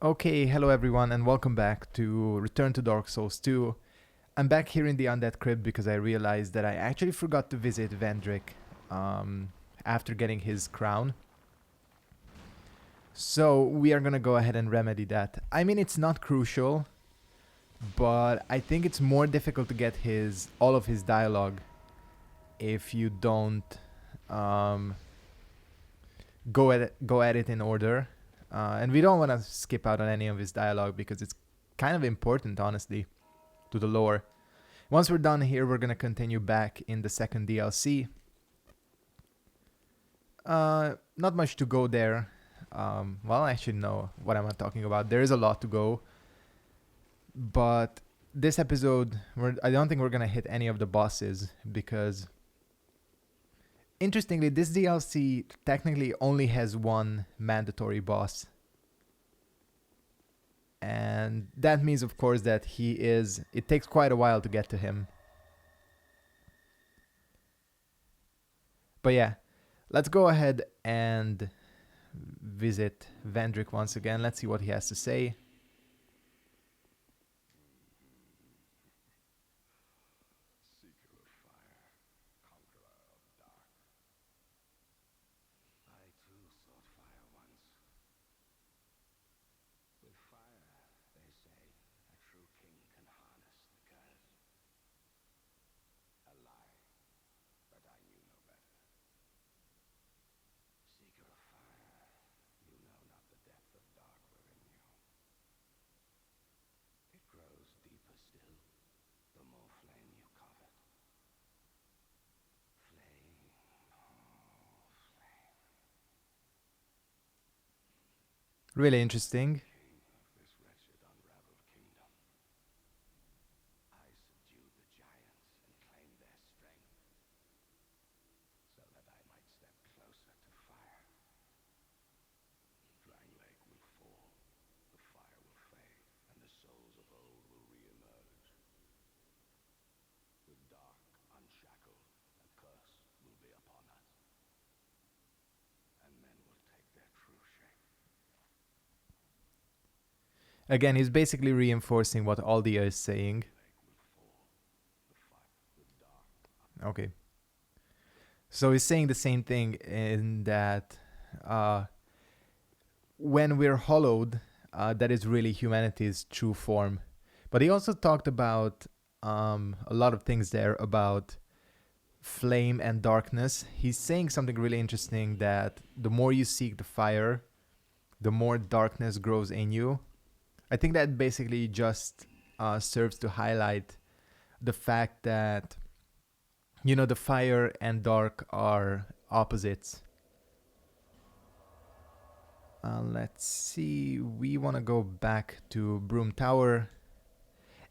Okay, hello everyone and welcome back to Return to Dark Souls 2. I'm back here in the Undead Crypt because I realized that I actually forgot to visit Vendrick after getting his crown. So we are gonna go ahead and remedy that. I mean, it's not crucial, but I think it's more difficult to get all of his dialogue if you don't um, go at it in order. And we don't want to skip out on any of his dialogue because it's kind of important, honestly, to the lore. Once we're done here, we're going to continue back in the second DLC. Not much to go there. Well, I actually know what I'm talking about. There is a lot to go. But this episode, I don't think we're going to hit any of the bosses because, interestingly, this DLC technically only has one mandatory boss. And that means, of course, that it takes quite a while to get to him. But yeah, let's go ahead and visit Vendrick once again. Let's see what he has to say. Really interesting. Again, he's basically reinforcing what Aldia is saying. Okay. So he's saying the same thing in that when we're hollowed, that is really humanity's true form. But he also talked about a lot of things there about flame and darkness. He's saying something really interesting, that the more you seek the fire, the more darkness grows in you. I think that basically just serves to highlight the fact that, the fire and dark are opposites. Let's see. We want to go back to Broom Tower.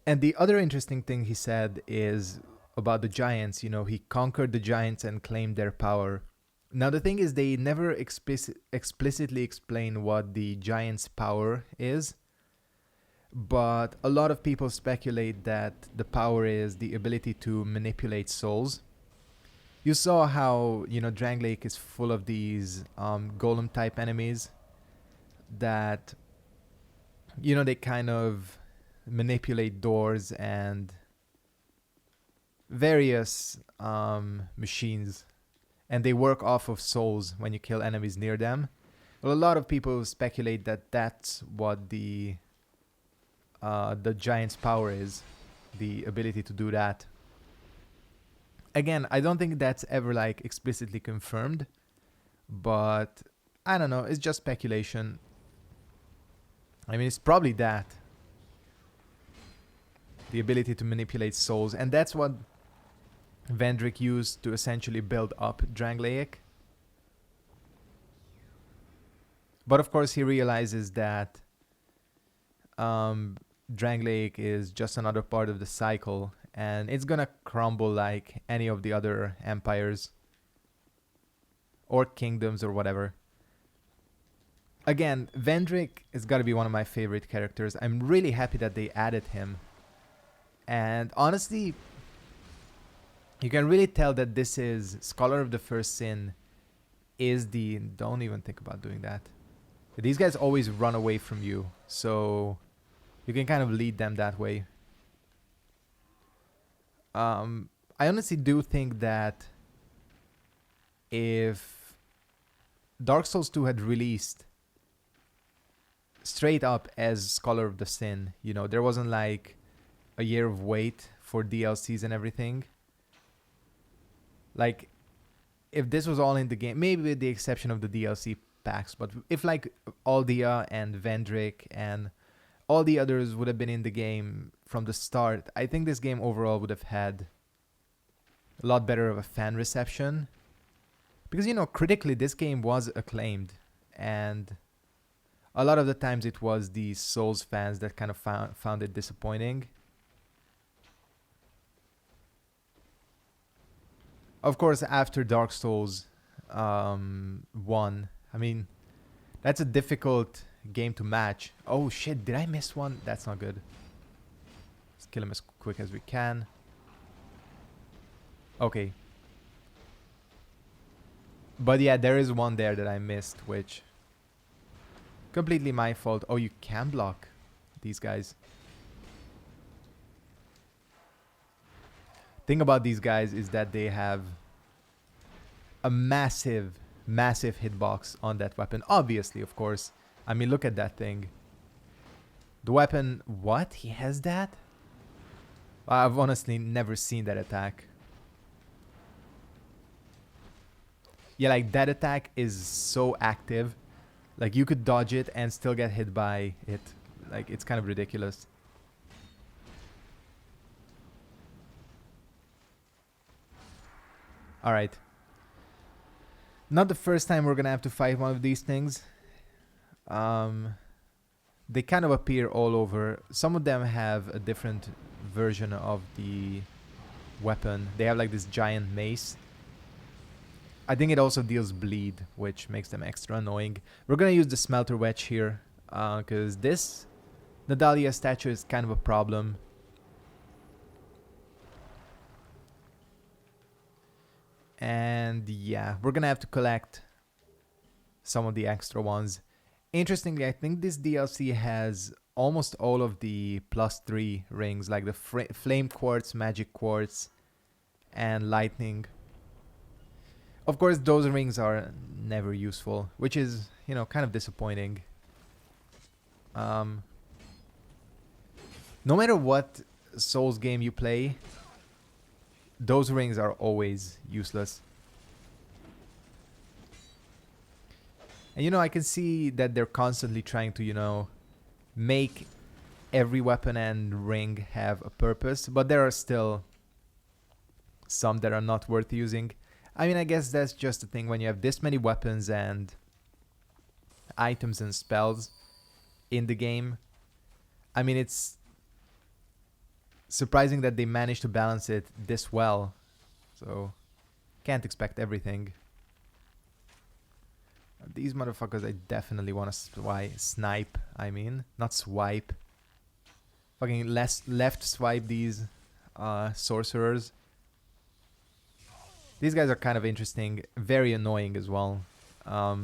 And the other interesting thing he said is about the giants. He conquered the giants and claimed their power. Now, the thing is, they never explicitly explain what the giants' power is. But a lot of people speculate that the power is the ability to manipulate souls. You saw how, Drangleic is full of these golem-type enemies that, they kind of manipulate doors and various machines, and they work off of souls when you kill enemies near them. Well, a lot of people speculate that that's what the giant's power is, the ability to do that. Again, I don't think that's ever explicitly confirmed, but I don't know, it's just speculation. I mean, it's probably that. The ability to manipulate souls, and that's what Vendrick used to essentially build up Drangleic. But of course, he realizes that Drangleic is just another part of the cycle, and it's gonna crumble like any of the other empires or kingdoms or whatever. Again, Vendrick is gotta be one of my favorite characters. I'm really happy that they added him. And honestly, you can really tell that this is Scholar of the First Sin is the... Don't even think about doing that. These guys always run away from you, so you can kind of lead them that way. I honestly do think that if Dark Souls 2 had released straight up as Scholar of the Sin, you know, there wasn't like a year of wait for DLCs and everything. Like, if this was all in the game, maybe with the exception of the DLC packs, but if like Aldia and Vendrick and all the others would have been in the game from the start, I think this game overall would have had a lot better of a fan reception. Because, you know, critically, this game was acclaimed. And a lot of the times it was the Souls fans that kind of found it disappointing. Of course, after Dark Souls 1, I mean, that's a difficult game to match. Oh shit, did I miss one? That's not good. Let's kill him as quick as we can. Okay. But yeah, there is one there that I missed, which... completely my fault. Oh, you can block these guys. Thing about these guys is that they have a massive hitbox on that weapon. Obviously, of course. I mean, look at that thing. The weapon... what? He has that? I've honestly never seen that attack. Yeah, like, that attack is so active. Like, you could dodge it and still get hit by it. Like, it's kind of ridiculous. Alright. Not the first time we're gonna have to fight one of these things. They kind of appear all over. Some of them have a different version of the weapon. They have like this giant mace. I think it also deals bleed, which makes them extra annoying. We're gonna use the smelter wedge here, because this Nadalia statue is kind of a problem. And yeah, we're gonna have to collect some of the extra ones. Interestingly, I think this DLC has almost all of the +3 rings, like the flame quartz, magic quartz, and lightning. Of course, those rings are never useful, which is, you know, kind of disappointing. No matter what Souls game you play, those rings are always useless. And, you know, I can see that they're constantly trying to, you know, make every weapon and ring have a purpose, but there are still some that are not worth using. I mean, I guess that's just the thing when you have this many weapons and items and spells in the game. I mean, it's surprising that they managed to balance it this well. So, can't expect everything. These motherfuckers I definitely want to snipe, I mean. Not swipe. Fucking left swipe these sorcerers. These guys are kind of interesting. Very annoying as well. I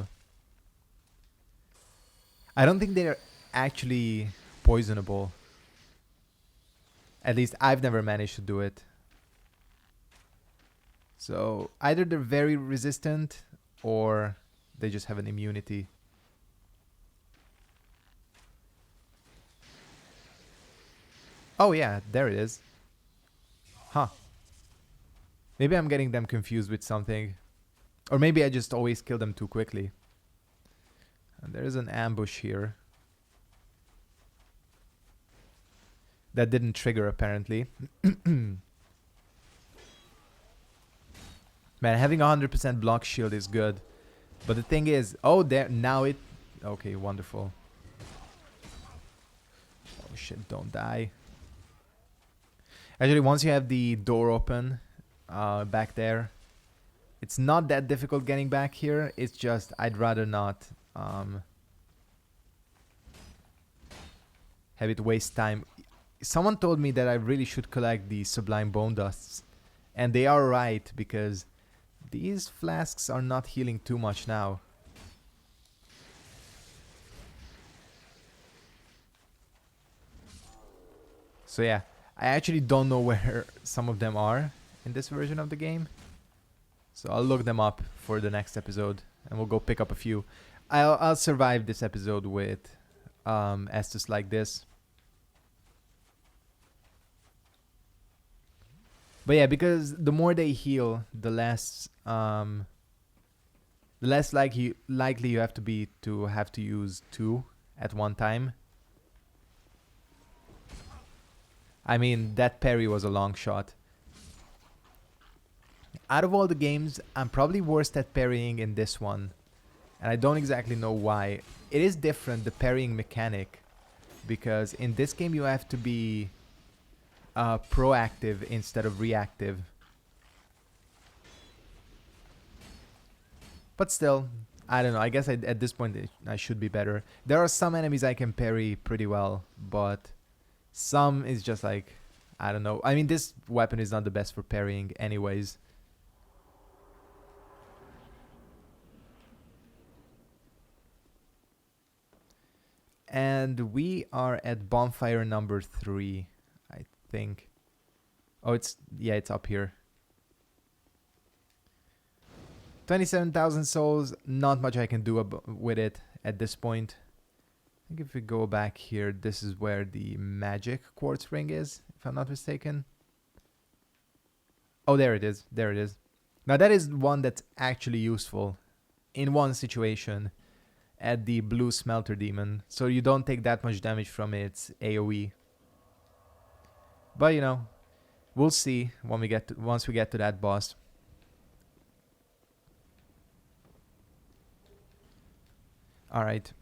don't think they're actually poisonable. At least I've never managed to do it. So either they're very resistant or they just have an immunity. Oh yeah, there it is. Huh. Maybe I'm getting them confused with something. Or maybe I just always kill them too quickly. And there's an ambush here. That didn't trigger apparently. Man, having 100% block shield is good. But the thing is, oh, there, now it... okay, wonderful. Oh shit, don't die. Actually, once you have the door open back there, it's not that difficult getting back here. It's just, I'd rather not have it waste time. Someone told me that I really should collect the Sublime Bone Dusts. And they are right, because these flasks are not healing too much now. So yeah, I actually don't know where some of them are in this version of the game. So I'll look them up for the next episode, and we'll go pick up a few. I'll survive this episode with Estus like this. But yeah, because the more they heal, the less likely you have to be to have to use 2 at one time. I mean, that parry was a long shot. Out of all the games, I'm probably worst at parrying in this one. And I don't exactly know why. It is different, the parrying mechanic. Because in this game you have to be proactive instead of reactive. But still, I don't know. I guess at this point I should be better. There are some enemies I can parry pretty well, but some is just like, I don't know. I mean, this weapon is not the best for parrying anyways. And we are at Bonfire number 3, I think. Oh, it's up here. 27,000 souls, not much I can do with it at this point. I think if we go back here, this is where the magic quartz ring is, if I'm not mistaken. Oh, there it is. There it is. Now that is one that's actually useful in one situation at the blue smelter demon. So you don't take that much damage from its AoE. But you know, we'll see when once we get to that boss. All right.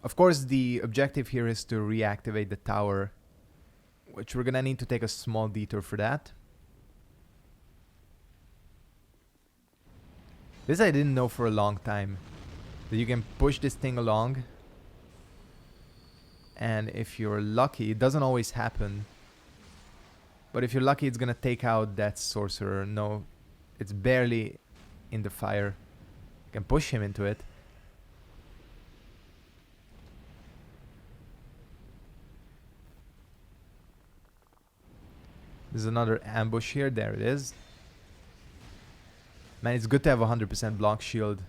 Of course, the objective here is to reactivate the tower, which we're gonna need to take a small detour for that. This I didn't know for a long time, that you can push this thing along, and if you're lucky, it doesn't always happen, but if you're lucky it's gonna take out that sorcerer. No, it's barely in the fire. You can push him into it. There's another ambush here. There it is. Man, it's good to have 100% block shield.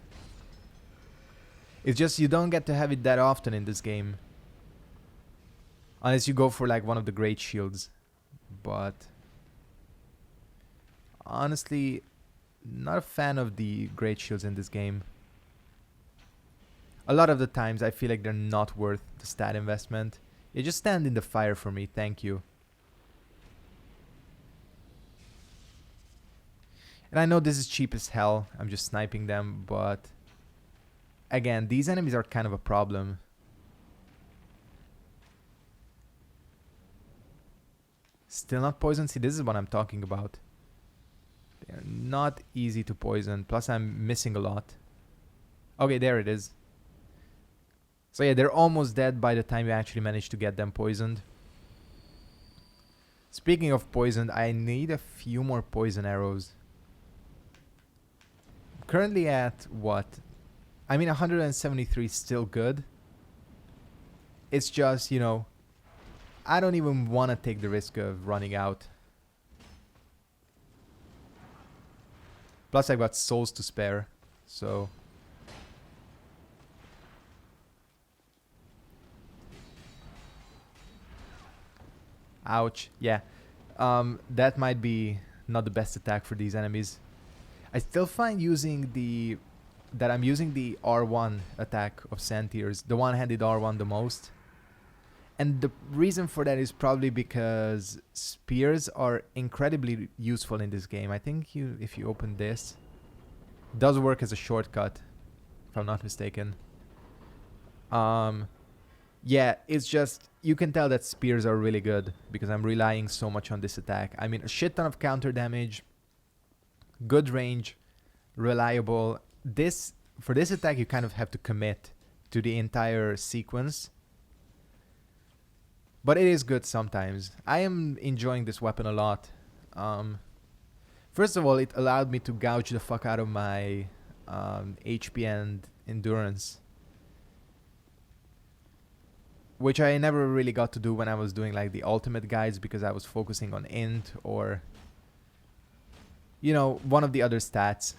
It's just you don't get to have it that often in this game. Unless you go for like one of the great shields. But honestly, not a fan of the great shields in this game. A lot of the times I feel like they're not worth the stat investment. You just stand in the fire for me, thank you. And I know this is cheap as hell, I'm just sniping them, but again, these enemies are kind of a problem. Still not poisoned? See, this is what I'm talking about. They're not easy to poison, plus I'm missing a lot. Okay, there it is. So yeah, they're almost dead by the time you actually manage to get them poisoned. Speaking of poisoned, I need a few more poison arrows. Currently at what? I mean, 173 is still good. It's just, you know, I don't even want to take the risk of running out. Plus I've got souls to spare, so... Ouch. Yeah. That might be not the best attack for these enemies. I still find that I'm using the R1 attack of Sandtears, the one-handed R1 the most. And the reason for that is probably because spears are incredibly useful in this game. I think if you open this, it does work as a shortcut, if I'm not mistaken. Yeah, it's just, you can tell that spears are really good because I'm relying so much on this attack. I mean, a shit ton of counter damage, good range, reliable. For this attack you kind of have to commit to the entire sequence, but it is good sometimes. I am enjoying this weapon a lot. First of all, it allowed me to gouge the fuck out of my HP and endurance. which I never really got to do when I was doing like the ultimate guides because I was focusing on int or, you know, one of the other stats.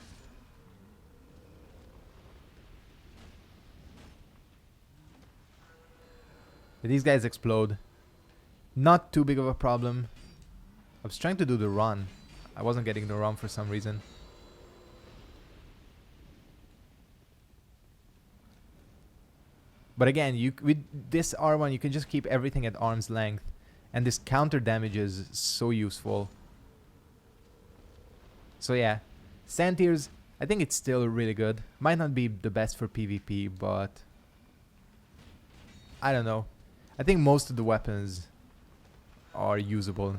These guys explode. Not too big of a problem. I was trying to do the run. I wasn't getting the run for some reason. But again, with this R1, you can just keep everything at arm's length. And this counter damage is so useful. So yeah, Sand Tears, I think it's still really good. Might not be the best for PvP, but I don't know. I think most of the weapons are usable.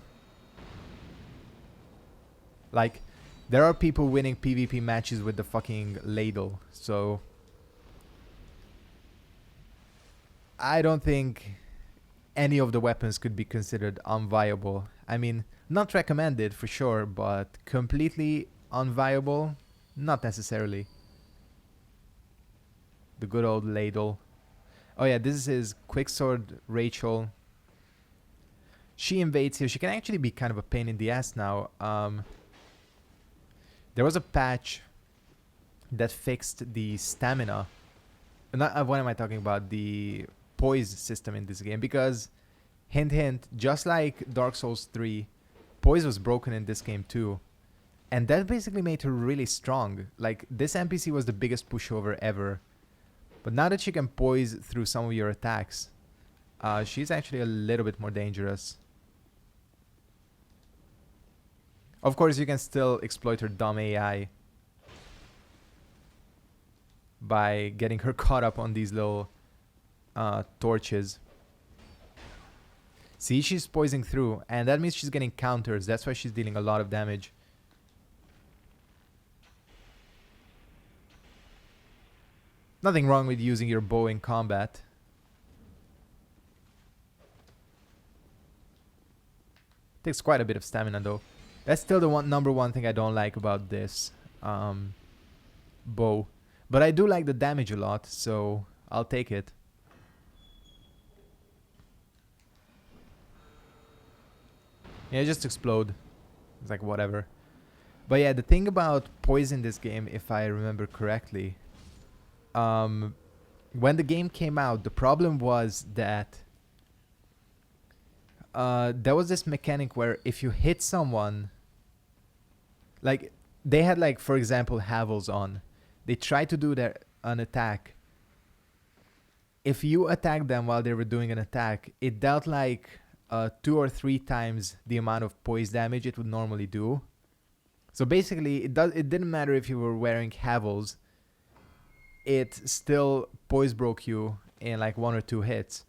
Like, there are people winning PvP matches with the fucking ladle, so I don't think any of the weapons could be considered unviable. I mean, not recommended for sure, but completely unviable, not necessarily. The good old ladle. Oh yeah, this is Quicksword Rachel. She invades here. She can actually be kind of a pain in the ass now. There was a patch that fixed the stamina. Not, what am I talking about? The poise system in this game. Because, hint hint, just like Dark Souls 3, poise was broken in this game too. And that basically made her really strong. Like, this NPC was the biggest pushover ever. But now that she can poise through some of your attacks, she's actually a little bit more dangerous. Of course, you can still exploit her dumb AI by getting her caught up on these little torches. See, she's poising through, and that means she's getting counters. That's why she's dealing a lot of damage. Nothing wrong with using your bow in combat. Takes quite a bit of stamina though. That's still the number one thing I don't like about this bow. But I do like the damage a lot, so I'll take it. Yeah, just explode. It's like whatever. But yeah, the thing about poison in this game, if I remember correctly, when the game came out, the problem was that there was this mechanic where if you hit someone, like they had like, for example, Havels on, they tried to do an attack. If you attacked them while they were doing an attack, it dealt like 2 or 3 times the amount of poise damage it would normally do. So basically, it didn't matter if you were wearing Havels, it still poise broke you in like 1 or 2 hits.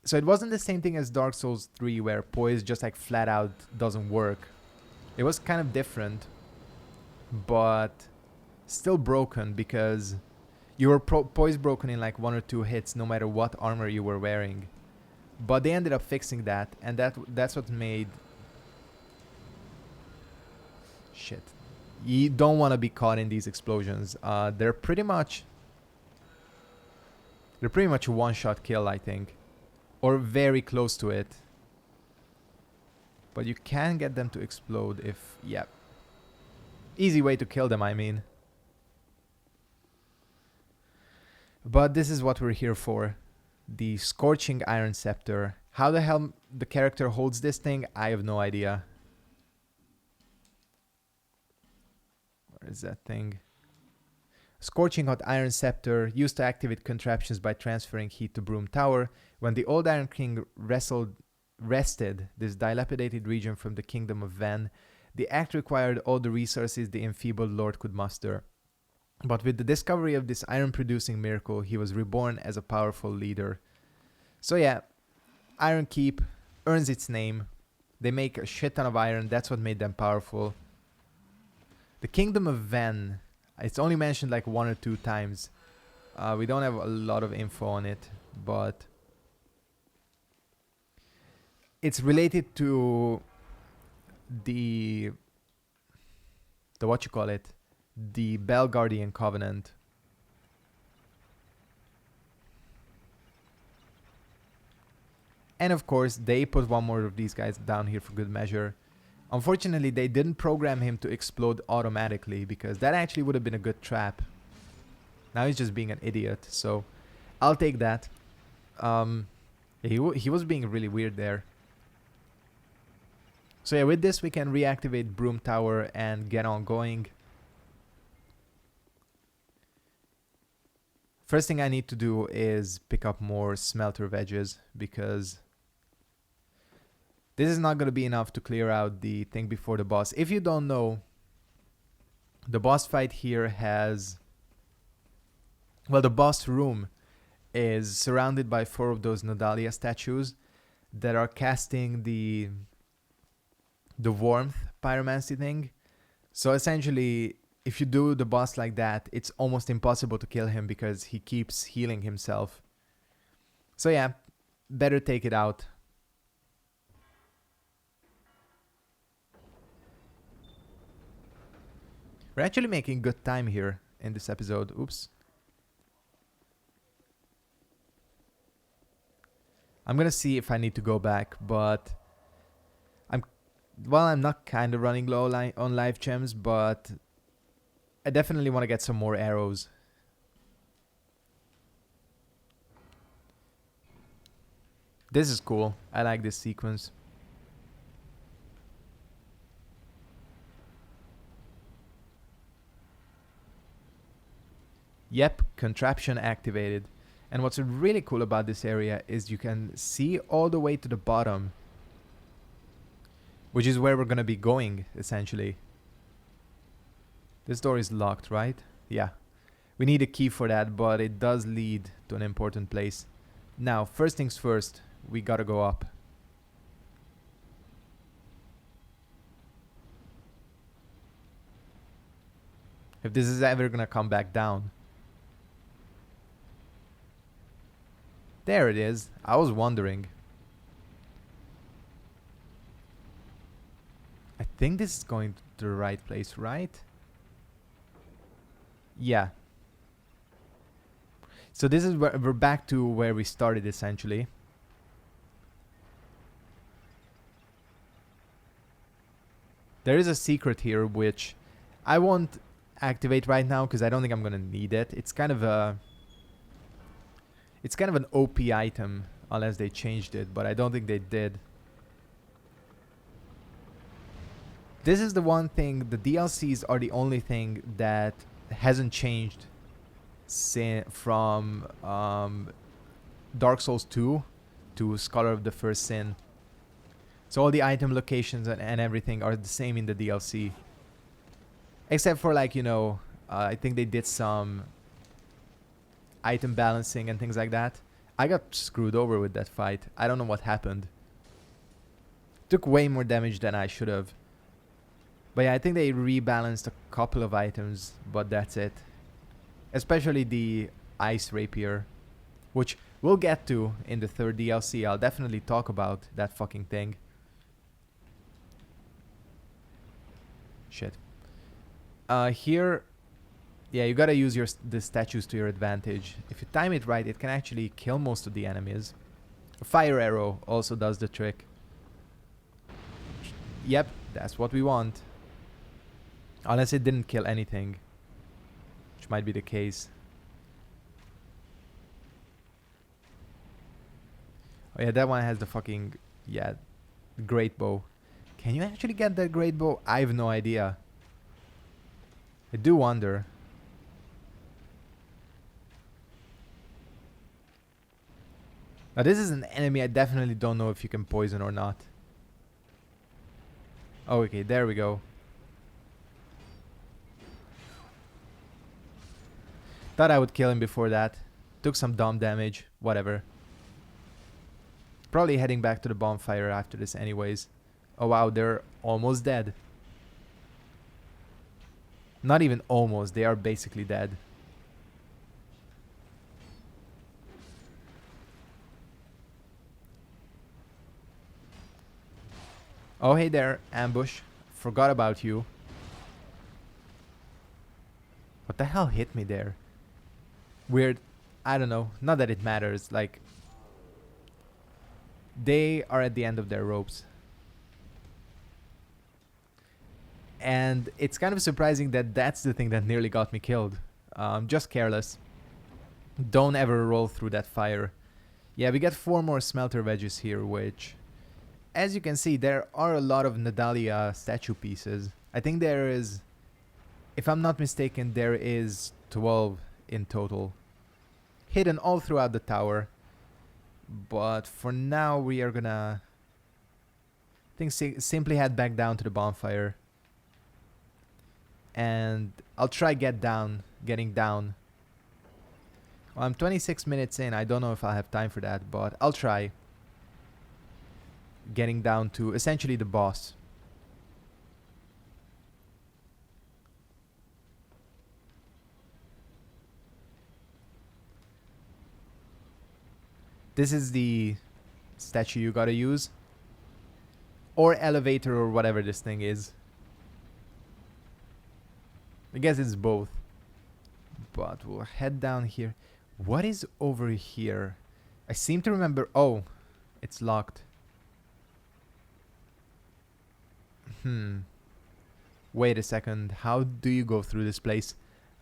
So it wasn't the same thing as Dark Souls 3 where poise just like flat out doesn't work. It was kind of different, but still broken because you were poise broken in like 1 or 2 hits no matter what armor you were wearing. But they ended up fixing that, and that's what made... Shit. You don't want to be caught in these explosions. They're pretty much one-shot kill, I think. Or very close to it. But you can get them to explode if... Yeah. Easy way to kill them, I mean. But this is what we're here for. The Scorching Iron Scepter. How the hell the character holds this thing, I have no idea. Where is that thing? Scorching Hot Iron Scepter, used to activate contraptions by transferring heat to Broom Tower. When the old Iron King wrested this dilapidated region from the Kingdom of Van, the act required all the resources the enfeebled lord could muster. But with the discovery of this iron-producing miracle, he was reborn as a powerful leader. So yeah, Iron Keep earns its name. They make a shit ton of iron, that's what made them powerful. The Kingdom of Van, it's only mentioned like 1 or 2 times. We don't have a lot of info on it, but it's related to the what you call it, the Belgardian Covenant. And of course, they put one more of these guys down here for good measure. Unfortunately, they didn't program him to explode automatically, because that actually would have been a good trap. Now he's just being an idiot, so I'll take that. He was being really weird there. So yeah, with this we can reactivate Broom Tower and get on going. First thing I need to do is pick up more smelter wedges, because this is not going to be enough to clear out the thing before the boss. If you don't know, the boss fight here has... Well, the boss room is surrounded by 4 of those Nodalia statues that are casting the warmth pyromancy thing. So essentially, if you do the boss like that, it's almost impossible to kill him because he keeps healing himself. So yeah, better take it out. We're actually making good time here in this episode. Oops. I'm gonna see if I need to go back, but I'm not kind of running low on life gems, but I definitely want to get some more arrows. This is cool. I like this sequence. Yep, contraption activated. And what's really cool about this area is you can see all the way to the bottom, which is where we're gonna be going, essentially. This door is locked, right? Yeah. We need a key for that, but it does lead to an important place. Now, first things first, we gotta go up. If this is ever gonna come back down. There it is. I was wondering. I think this is going to the right place, right? Yeah. So this is where we're back to where we started, essentially. There is a secret here which I won't activate right now because I don't think I'm gonna need it. It's kind of an OP item unless they changed it, but I don't think they did. This is the one thing, the DLCs are the only thing that hasn't changed from Dark Souls 2 to Scholar of the First Sin. So all the item locations and everything are the same in the DLC. Except for, like, you know, I think they did some item balancing and things like that. I got screwed over with that fight. I don't know what happened. Took way more damage than I should have. But yeah, I think they rebalanced a couple of items, but that's it. Especially the Ice Rapier, which we'll get to in the 3rd DLC. I'll definitely talk about that fucking thing. Shit. Here, yeah, you gotta use the statues to your advantage. If you time it right, it can actually kill most of the enemies. A fire arrow also does the trick. Yep, that's what we want. Unless it didn't kill anything, which might be the case. Oh yeah, that one has the fucking, yeah, great bow. Can you actually get that great bow? I have no idea. I do wonder. Now this is an enemy I definitely don't know if you can poison or not. Oh, okay, there we go. Thought I would kill him before that. Took some dumb damage. Whatever. Probably heading back to the bonfire after this anyways. Oh wow, they're almost dead. Not even almost, they are basically dead. Oh hey there, ambush. Forgot about you. What the hell hit me there? Weird. I don't know. Not that it matters. Like, They are at the end of their ropes. And it's kind of surprising that that's the thing that nearly got me killed. Just careless. Don't ever roll through that fire. Yeah, we got 4 more smelter wedges here, which, as you can see, there are a lot of Nadalia statue pieces. I think there is, if I'm not mistaken, there is 12 in total, hidden all throughout the tower. But for now, we are gonna, I think, simply head back down to the bonfire. And I'll try getting down. Well, I'm 26 minutes in. I don't know if I'll have time for that, but I'll try getting down to essentially the boss. This is the statue you gotta use. Or elevator or whatever this thing is. I guess it's both. But we'll head down here. What is over here? I seem to remember... Oh, it's locked. Wait a second. How do you go through this place?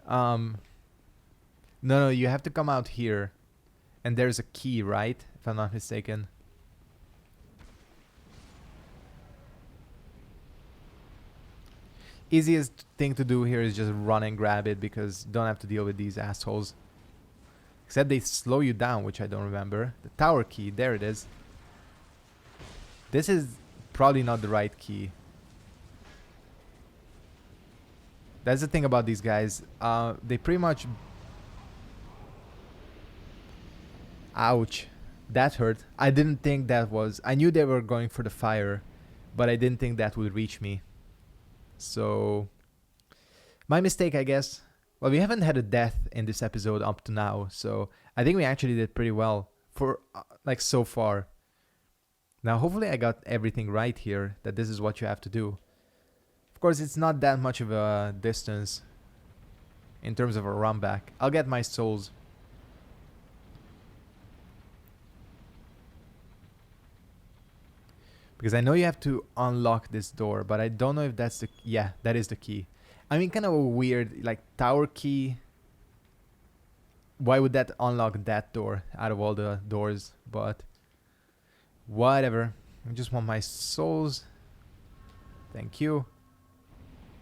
No, you have to come out here. And there's a key, right? If I'm not mistaken. Easiest thing to do here is just run and grab it, because you don't have to deal with these assholes. Except they slow you down, which I don't remember. The tower key, there it is. This is probably not the right key. That's the thing about these guys. They pretty much... Ouch. That hurt. I didn't think that was... I knew they were going for the fire, but I didn't think that would reach me. So... my mistake, I guess. Well, we haven't had a death in this episode up to now, so I think we actually did pretty well for, like, so far. Now, hopefully I got everything right here, that this is what you have to do. Of course, it's not that much of a distance in terms of a run back. I'll get my souls. Because I know you have to unlock this door, but I don't know if that's the... yeah, that is the key. I mean, kind of a weird, like, tower key. Why would that unlock that door out of all the doors? But whatever. I just want my souls. Thank you.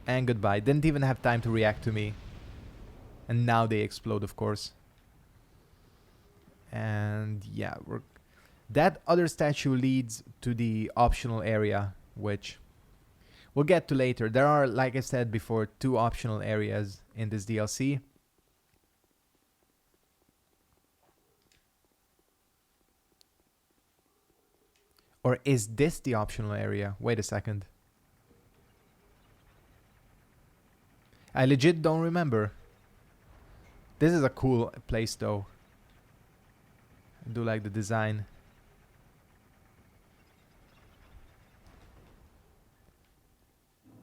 And goodbye. Didn't even have time to react to me. And now they explode, of course. And yeah, that other statue leads to the optional area, which we'll get to later. There are, like I said before, 2 optional areas in this DLC. Or is this the optional area? Wait a second. I legit don't remember. This is a cool place though. I do like the design.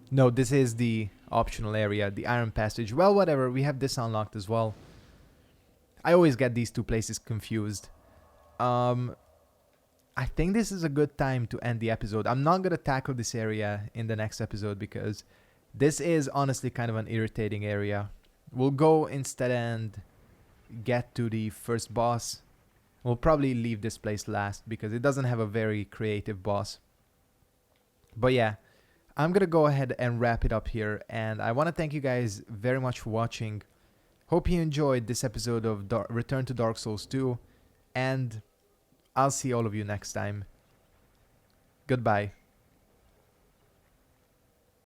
No, this is the optional area, the Iron Passage. Well, whatever, we have this unlocked as well. I always get these 2 places confused. I think this is a good time to end the episode. I'm not going to tackle this area in the next episode because this is honestly kind of an irritating area. We'll go instead and get to the first boss. We'll probably leave this place last because it doesn't have a very creative boss. But yeah, I'm going to go ahead and wrap it up here. And I want to thank you guys very much for watching. Hope you enjoyed this episode of Return to Dark Souls 2. And I'll see all of you next time. Goodbye.